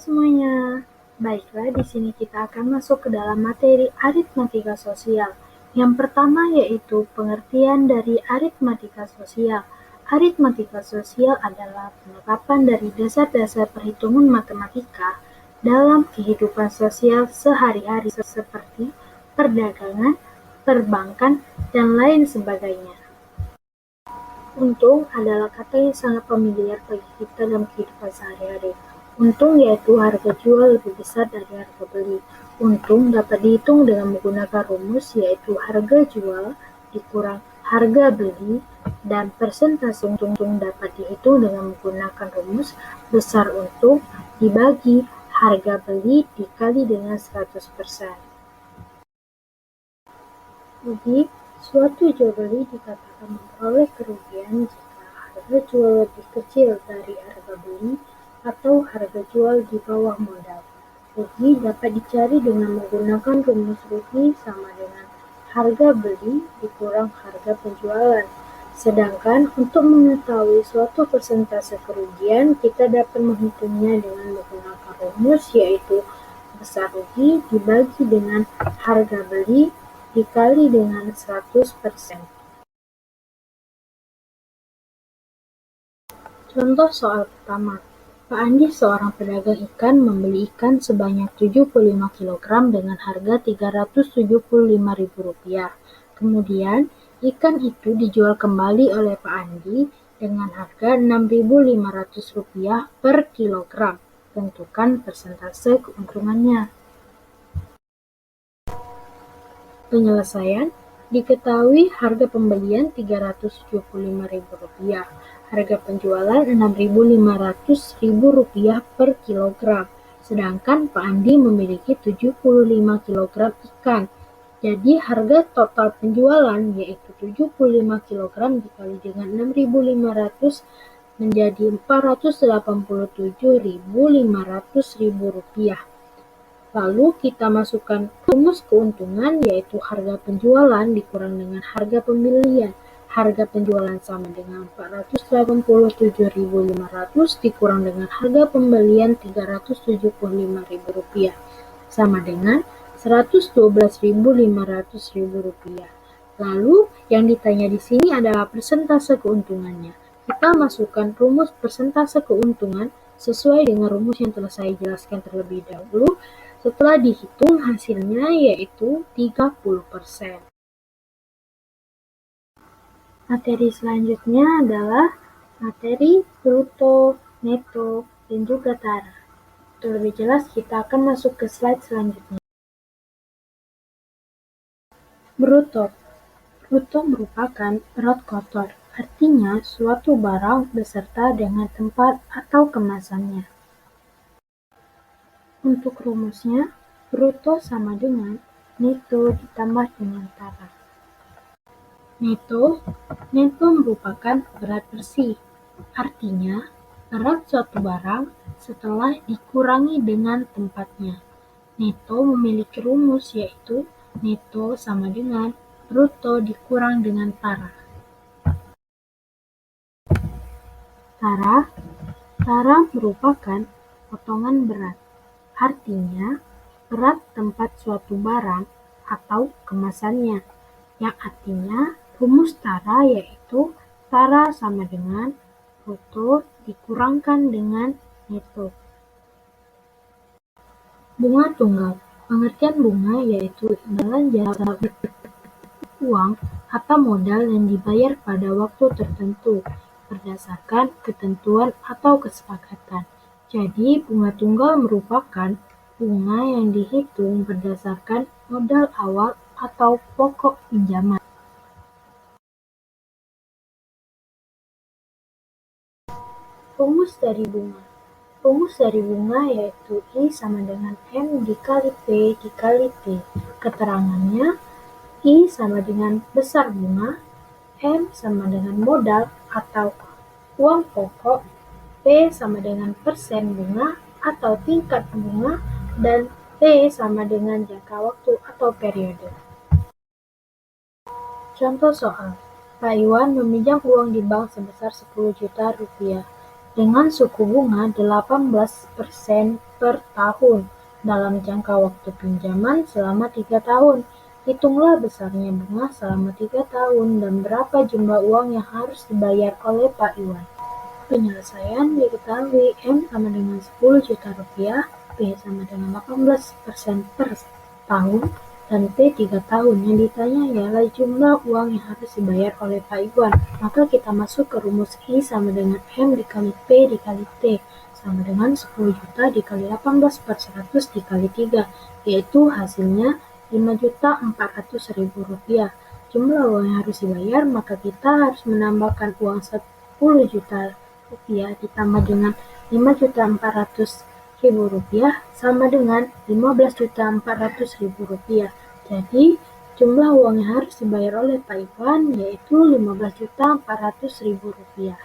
semuanya, baiklah di sini kita akan masuk ke dalam materi aritmatika sosial. Yang pertama yaitu pengertian dari aritmatika sosial. Aritmatika sosial adalah penerapan dari dasar-dasar perhitungan matematika dalam kehidupan sosial sehari-hari seperti perdagangan, perbankan, dan lain sebagainya. Untung adalah kata yang sangat familiar bagi kita dalam kehidupan sehari-hari. Untung yaitu harga jual lebih besar dari harga beli. Untung dapat dihitung dengan menggunakan rumus yaitu harga jual dikurang harga beli, dan persentase untung dapat dihitung dengan menggunakan rumus besar untung dibagi harga beli dikali dengan 100%. Jadi, suatu jual beli dikatakan memperoleh kerugian jika harga jual lebih kecil dari harga beli atau harga jual di bawah modal. Rugi dapat dicari dengan menggunakan rumus rugi sama dengan harga beli dikurang harga penjualan. Sedangkan untuk mengetahui suatu persentase kerugian, kita dapat menghitungnya dengan menggunakan rumus yaitu besar rugi dibagi dengan harga beli dikali dengan 100%. Contoh soal pertama. Pak Andi, seorang pedagang ikan, membeli ikan sebanyak 75 kg dengan harga Rp375.000. Kemudian, ikan itu dijual kembali oleh Pak Andi dengan harga Rp6.500 per kilogram. Tentukan persentase keuntungannya. Penyelesaian, diketahui harga pembelian Rp375.000, harga penjualan Rp6.500.000 per kilogram, sedangkan Pak Andi memiliki 75 kg ikan. Jadi harga total penjualan yaitu 75 kg dikali dengan 6.500 menjadi Rp487.500.000. Lalu kita masukkan rumus keuntungan yaitu harga penjualan dikurang dengan harga pembelian. Harga penjualan sama dengan Rp487.500 dikurang dengan harga pembelian Rp375.000 sama dengan Rp112.500.000. Lalu yang ditanya di sini adalah persentase keuntungannya. Kita masukkan rumus persentase keuntungan sesuai dengan rumus yang telah saya jelaskan terlebih dahulu. Setelah dihitung hasilnya yaitu 30%. Materi selanjutnya adalah materi bruto, neto, dan juga tara. Untuk lebih jelas kita akan masuk ke slide selanjutnya. Bruto. Bruto merupakan perut kotor, artinya suatu barang beserta dengan tempat atau kemasannya. Untuk rumusnya, bruto sama dengan neto ditambah dengan tara. Neto merupakan berat bersih, artinya berat suatu barang setelah dikurangi dengan tempatnya. Neto memiliki rumus yaitu neto sama dengan bruto dikurang dengan tara. Tara merupakan potongan berat. Artinya, berat tempat suatu barang atau kemasannya, yang artinya rumus tara yaitu tara sama dengan bruto dikurangkan dengan neto. Bunga tunggal. Pengertian bunga yaitu imbalan jasa uang atau modal yang dibayar pada waktu tertentu berdasarkan ketentuan atau kesepakatan. Jadi, bunga tunggal merupakan bunga yang dihitung berdasarkan modal awal atau pokok pinjaman. Rumus dari bunga. Rumus dari bunga yaitu I sama dengan M dikali P dikali T. Keterangannya, I sama dengan besar bunga, M sama dengan modal atau uang pokok, P sama dengan persen bunga atau tingkat bunga, dan T sama dengan jangka waktu atau periode. Contoh soal, Pak Iwan meminjam uang di bank sebesar Rp10 juta. dengan suku bunga 18% per tahun dalam jangka waktu pinjaman selama 3 tahun. Hitunglah besarnya bunga selama 3 tahun dan berapa jumlah uang yang harus dibayar oleh Pak Iwan. Penyelesaian diketahui M sama dengan 10 juta rupiah, P sama dengan 18% per tahun, dan T 3 tahun. Yang ditanya ialah jumlah uang yang harus dibayar oleh Pak Iwan. Maka kita masuk ke rumus I sama dengan M dikali P dikali T sama dengan 10 juta dikali 18 per 100 dikali 3, yaitu hasilnya Rp5.400.000. Jumlah uang yang harus dibayar, maka kita harus menambahkan uang 10 juta rupiah ditambah dengan Rp5.400.000 sama dengan Rp15.400.000. Jadi, jumlah uang yang harus dibayar oleh Pak Iwan yaitu Rp15.400.000.